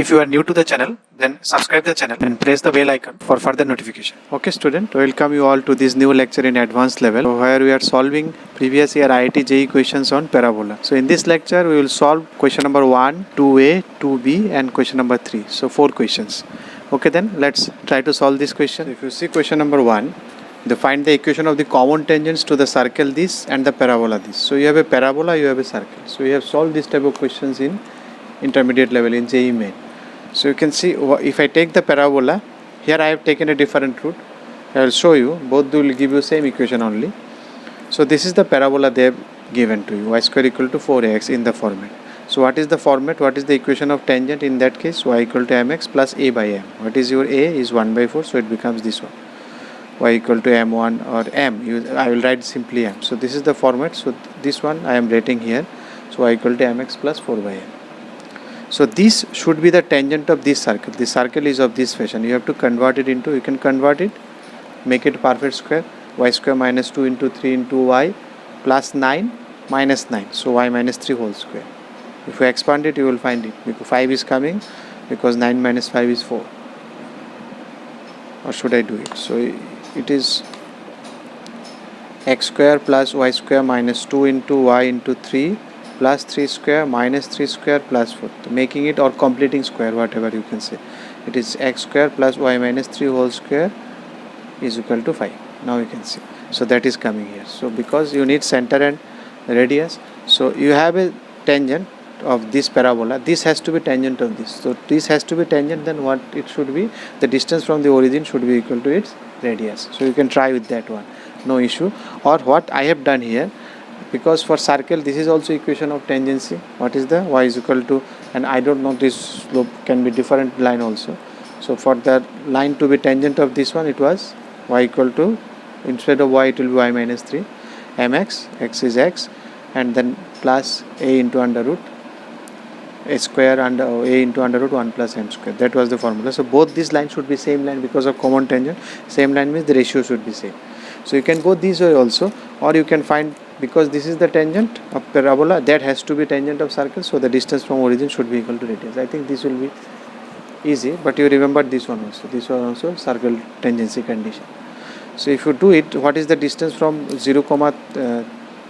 If you are new to the channel, then subscribe the channel and press the bell icon for further notification. Okay student, welcome you all to this new lecture in advanced level where we are solving previous year IIT JEE questions on parabola. So in this lecture we will solve question number 1, 2a, 2b and question number 3. So 4 questions. Okay, then let's try to solve this question. If you see question number 1, find the equation of the common tangents to the circle this and the parabola this. So you have a parabola, you have a circle. So we have solved this type of questions in intermediate level in JEE Main. So you can see if I take the parabola, here I have taken a different route. I will show you, both will give you same equation only. So this is the parabola they have given to you, y square equal to 4ax in the format. So what is the format, what is the equation of tangent in that case? Y equal to mx plus a by m. What is your a is 1 by 4, so it becomes this one. Y equal to m1 or m, I will write simply m. So this is the format, so this one I am writing here. So y equal to mx plus 4 by m. So this should be the tangent of this circle. This circle is of this fashion. You have to convert it into, you can convert it, make it perfect square. Y square minus 2 into 3 into y plus 9 minus 9. So y minus 3 whole square. If you expand it, you will find it. Because 5 is coming, because 9 minus 5 is 4. Or should I do it? So it is x square plus y square minus 2 into y into 3 plus 3 square minus 3 square plus 4, making it or completing square, whatever you can say. It is x square plus y minus 3 whole square is equal to 5. Now you can see. So that is coming here. So because you need center and radius, so you have a tangent of this parabola. This has to be tangent of this. So this has to be tangent, then what it should be? The distance from the origin should be equal to its radius. So you can try with that one. No issue. Or what I have done here, because for circle this is also equation of tangency. What is the y is equal to, and I don't know, this slope can be different line also. So for that line to be tangent of this one, it was y equal to, instead of y it will be y minus 3 mx, x is x, and then plus a into under root a square under a into under root 1 plus m square. That was the formula. So both these lines should be same line because of common tangent. Same line means the ratio should be same. So you can go this way also, or you can find, because this is the tangent of parabola, that has to be tangent of circle, so the distance from origin should be equal to radius. I think this will be easy, but you remember this one also. This one also circle tangency condition. So if you do it, what is the distance from 0 comma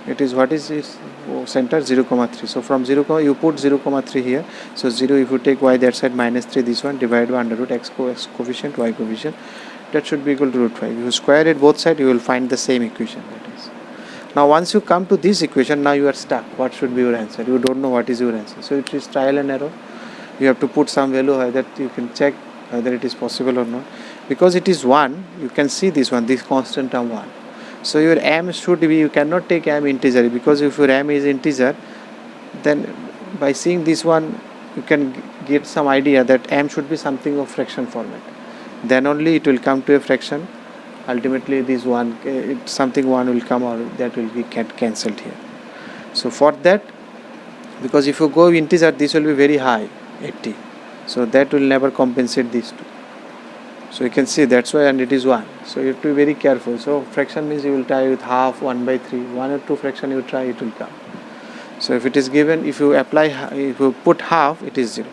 it is, what is this center? 0 comma 3. So from 0 comma you put 0 comma 3 here. So 0, if you take y that side minus 3, this one divided by under root x coefficient, y coefficient, that should be equal to root 5. If you square it both sides, you will find the same equation. That is. Now once you come to this equation, now you are stuck. What should be your answer? You don't know what is your answer. So it is trial and error. You have to put some value that you can check whether it is possible or not. Because it is 1, you can see this one, this constant term 1. So your m should be, you cannot take m integer, because if your m is integer, then by seeing this one, you can get some idea that m should be something of fraction format. Then only it will come to a fraction. Ultimately this one, something 1 will come, or that will be cancelled here. So for that, because if you go integer, this will be very high, 80. So that will never compensate these two. So you can see that's why, and it is 1. So you have to be very careful. So fraction means you will try with half, 1 by 3, 1 or 2 fraction you try, it will come. So if it is given, if you apply, if you put half, it is 0.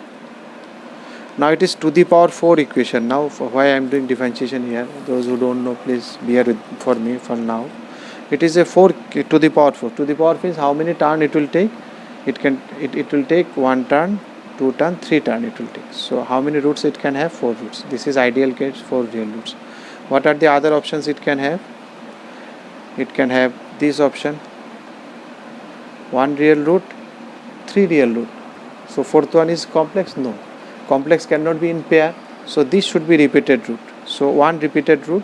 Now it is to the power 4 equation. Now for why I am doing differentiation here, those who don't know, please bear with for me for now. It is a 4 to the power 4. To the power means how many turn it will take? It will take 1 turn, 2 turn, 3 turn it will take. So how many roots it can have? 4 roots. This is ideal case, 4 real roots. What are the other options it can have? It can have this option, 1 real root, 3 real root. So fourth one is complex? No. Complex cannot be in pair, so this should be repeated root. So 1 repeated root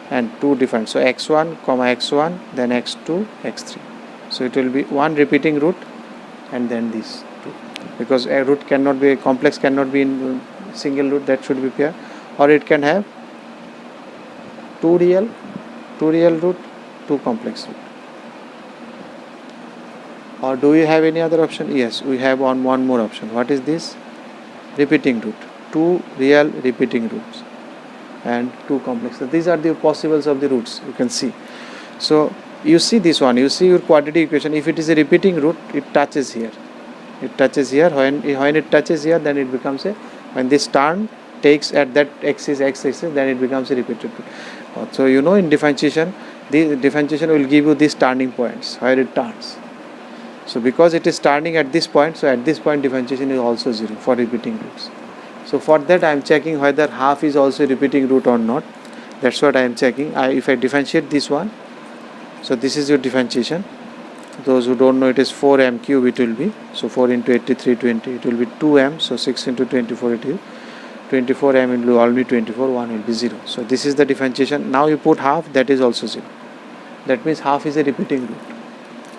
and 2 different. So x1 comma x1, then x2, x3. So it will be 1 repeating root and then this 2, because a root cannot be, a complex cannot be in single root, that should be pair. Or it can have 2 real root, 2 complex root. Or do we have any other option? Yes, we have one more option. What is this? Repeating root. 2 real repeating roots and 2 complex. So these are the possibles of the roots, you can see. So you see this one, you see your quadratic equation. If it is a repeating root, it touches here. It touches here. When it touches here, then it becomes a, when this turn takes at that axis, then it becomes a repeated root. So you know, in differentiation, the differentiation will give you these turning points where it turns. So because it is turning at this point, so at this point differentiation is also 0 for repeating roots. So for that I am checking whether half is also a repeating root or not. That's what I am checking. If I differentiate this one, so this is your differentiation. Those who don't know, it is 4m cube it will be. So 4 into 83, 20, it will be 2m. So 6 into 24 it is 24m will all be 24, 1 will be 0. So this is the differentiation. Now you put half, that is also 0. That means half is a repeating root.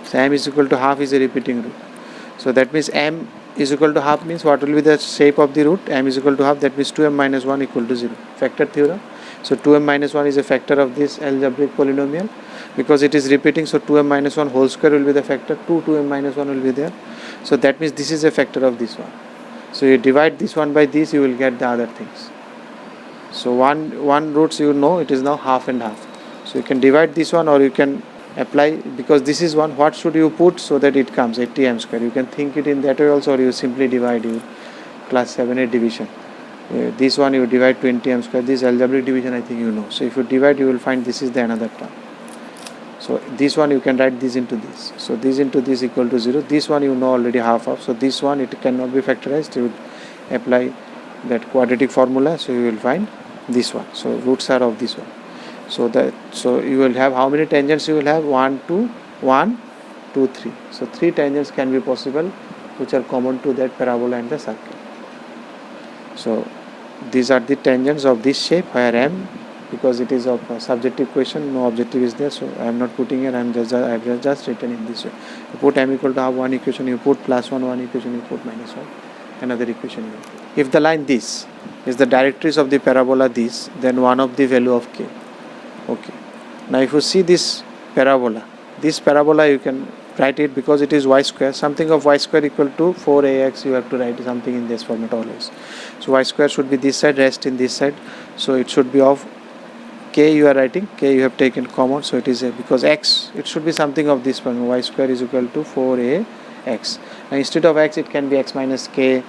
So m is equal to half is a repeating root. So that means m is equal to half means what will be the shape of the root? M is equal to half, that means 2m minus 1 equal to 0. Factor theorem. So 2m minus 1 is a factor of this algebraic polynomial because it is repeating. So 2m minus 1 whole square will be the factor, 2m minus 1 will be there. So that means this is a factor of this one. So you divide this one by this, you will get the other things. So one roots, you know, it is now half and half. So you can divide this one, or you can apply, because this is one, what should you put so that it comes 80m square. You can think it in that way also, or you simply divide you class 7-8 division. This one you divide 20m square. This algebraic division I think you know. So if you divide, you will find this is the another term. So this one you can write this into this. So this into this equal to 0. This one you know already half of. So this one it cannot be factorized. You would apply that quadratic formula. So you will find this one. So roots are of this one. So you will have how many tangents you will have? 1, 2, 1, 2, 3. So 3 tangents can be possible which are common to that parabola and the circle. So these are the tangents of this shape where m, because it is of a subjective question, no objective is there, so I am not putting it, I have just written in this way. You put m equal to half one equation, you put plus 1 one equation, you put minus 1 another equation you put. If the line this is the directrix of the parabola this, then 1 of the value of k. Okay. Now if you see this parabola you can write it, because it is y square, something of y square equal to 4ax, you have to write something in this format always. So y square should be this side, rest in this side, so it should be of k, you are writing k, you have taken common, so it is a, because x, it should be something of this form, y square is equal to 4ax. Now instead of x it can be x minus k.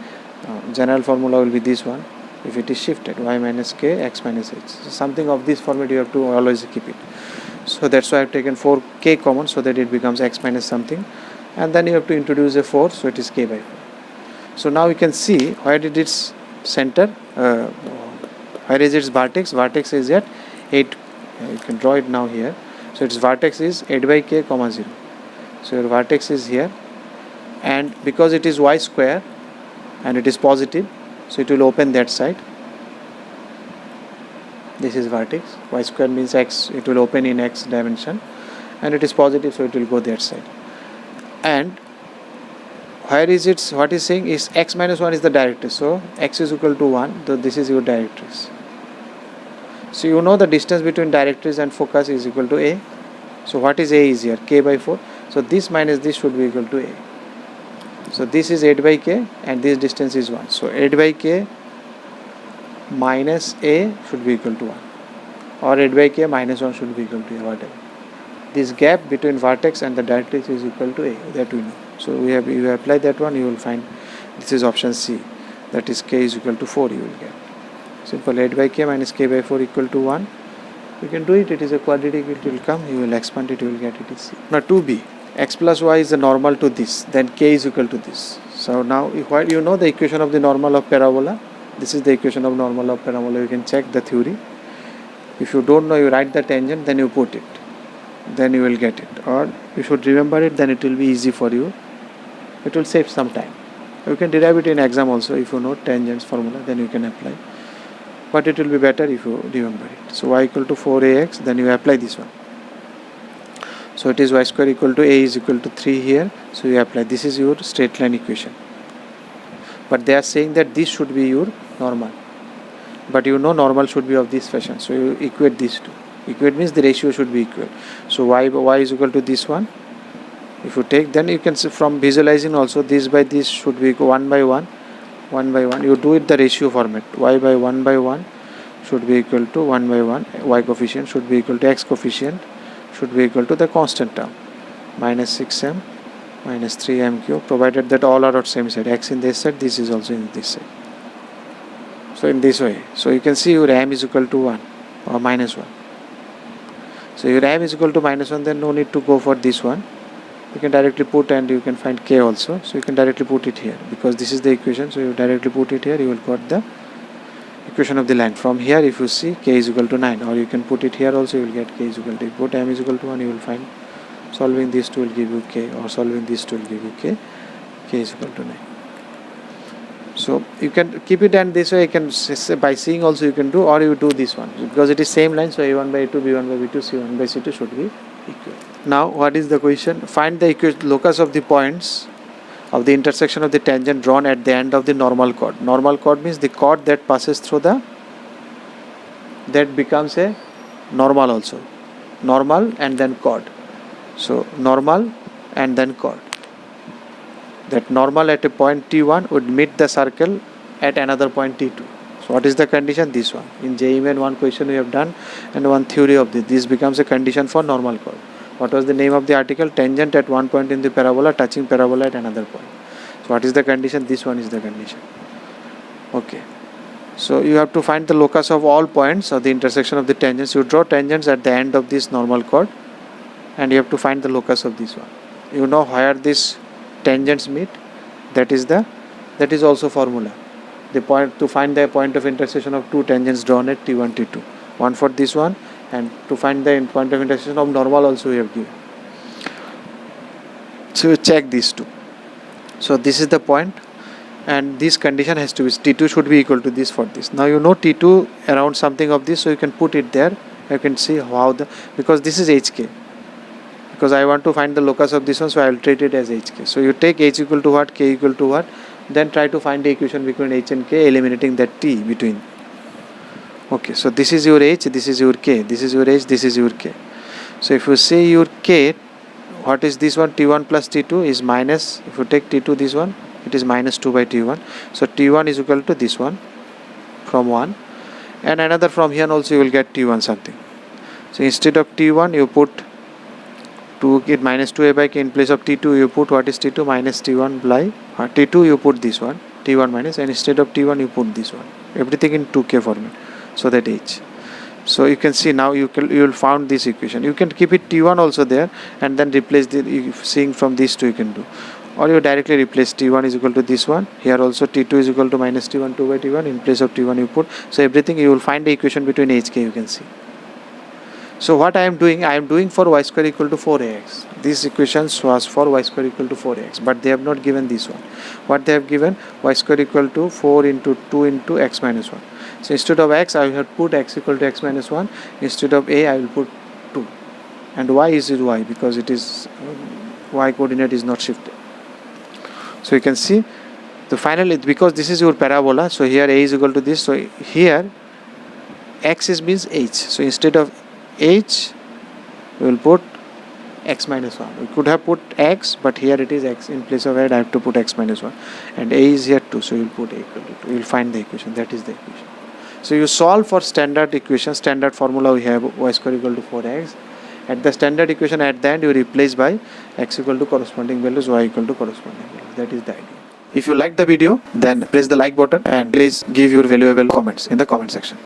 General formula will be this one. If it is shifted, y minus k, x minus h. So something of this format you have to always keep it. So that's why I have taken 4k common, so that it becomes x minus something, and then you have to introduce a 4, so it is k by 4. So now you can see where did its center, where is its vertex? Vertex is at 8. You can draw it now here. So its vertex is 8 by k comma 0. So your vertex is here, and because it is y square and it is positive, so it will open that side. This is vertex. Y square means x, it will open in x dimension, and it is positive, so it will go that side. And where is it, what is saying is x minus 1 is the directrix, so x is equal to 1, so this is your directrix. So you know the distance between directrix and focus is equal to a. So what is a is here? K by 4. So this minus this should be equal to a. So this is 8 by k and this distance is 1. So 8 by k minus a should be equal to 1, or 8 by k minus 1 should be equal to a, whatever. This gap between vertex and the directrix is equal to a, that we know. So you apply that one, you will find this is option C, that is k is equal to 4 you will get. Simple, 8 by k minus k by 4 equal to 1. You can do it, it is a quadratic, it will come, you will expand it, you will get it is C. Now 2b, x plus y is the normal to this, then k is equal to this. So now you know the equation of the normal of parabola. This is the equation of normal of parabola. You can check the theory. If you don't know, you write the tangent, then you put it, then you will get it, or you should remember it, then it will be easy for you. It will save some time. You can derive it in exam also. If you know tangents formula, then you can apply, but it will be better if you remember it. So y equal to 4ax, then you apply this one. So it is y square equal to a is equal to 3 here, so you apply. This is your straight line equation, but they are saying that this should be your normal, but you know normal should be of this fashion, so you equate these two. Equate means the ratio should be equal. So y is equal to this one. If you take, then you can see from visualizing also, this by this should be 1 by 1, 1 by 1. You do it the ratio format. Y by 1 by 1 should be equal to 1 by 1. Y coefficient should be equal to x coefficient should be equal to the constant term minus 6m minus 3m cube, provided that all are at same side. X in this side, this is also in this side. So in this way, so you can see your m is equal to 1 or minus 1. So your m is equal to minus 1, then no need to go for this one. You can directly put, and you can find k also. So you can directly put it here, because this is the equation. So you directly put it here, you will got the equation of the line. From here, if you see, k is equal to 9, or you can put it here also, you will get k is equal to, if you put m is equal to 1, you will find solving these two will give you k, or solving these two will give you k is equal to 9. So you can keep it, and this way you can, by seeing also you can do, or you do this one, because it is same line. So a1 by a2, b1 by b2, c1 by c2 should be equal. Now what is the question? Find the locus of the points of the intersection of the tangent drawn at the end of the normal chord. Normal chord means the chord that passes through that becomes a normal also. Normal and then chord. So normal and then chord. That normal at a point T1 would meet the circle at another point T2. So what is the condition? This one. In JEE Main one question we have done, and one theory of this. This becomes a condition for normal chord. What was the name of the article? Tangent at one point in the parabola touching parabola at another point. So what is the condition? This one is the condition. Okay. So you have to find the locus of all points of the intersection of the tangents. You draw tangents at the end of this normal chord, and you have to find the locus of this one. You know where this tangents meet. That is also formula. The point to find the point of intersection of two tangents drawn at T1, T2. One for this one, and to find the point of intersection of normal also we have given. So you check these two. So this is the point, and this condition has to be T2 should be equal to this for this. Now you know T2 around something of this, so you can put it there. You can see how because this is HK. Because I want to find the locus of this one, so I will treat it as HK. So you take H equal to what, K equal to what, then try to find the equation between H and K, eliminating that T between. Okay, so this is your H, this is your K, this is your H, this is your K. So if you say your K, what is this one? T1 plus T2 is minus, if you take T2 this one, it is minus 2 by T1. So T1 is equal to this one from 1, and another from here also you will get T1 something. So instead of T1 you put 2, get minus 2a by k. In place of T2 you put what is T2 minus T1 by T2 you put this one, T1 minus, and instead of T1 you put this one. Everything in 2k format, so that H. So you can see now you will found this equation. You can keep it T1 also there, and then replace seeing from these two you can do. Or you directly replace T1 is equal to this one. Here also T2 is equal to minus T1 2 by T1. In place of T1 you put. So everything you will find the equation between HK you can see. So what I am doing for y square equal to 4ax. This equation was for y square equal to 4ax, but they have not given this one. What they have given, y square equal to 4 into 2 into x minus 1. So instead of x, I will have put x equal to x minus 1. Instead of a, I will put 2. And y is y, because it is y coordinate is not shifted. So you can see the final, because this is your parabola. So here a is equal to this. So here x is means h. So instead of h, we will put x minus 1. We could have put x, but here it is x. In place of it, I have to put x minus 1. And a is here 2, so you will put a equal to 2. You will find the equation. That is the equation. So you solve for standard equation, standard formula we have y square equal to 4x. At the standard equation at the end, you replace by x equal to corresponding values, y equal to corresponding values. That is the idea. If you like the video, then press the like button and please give your valuable comments in the comment section.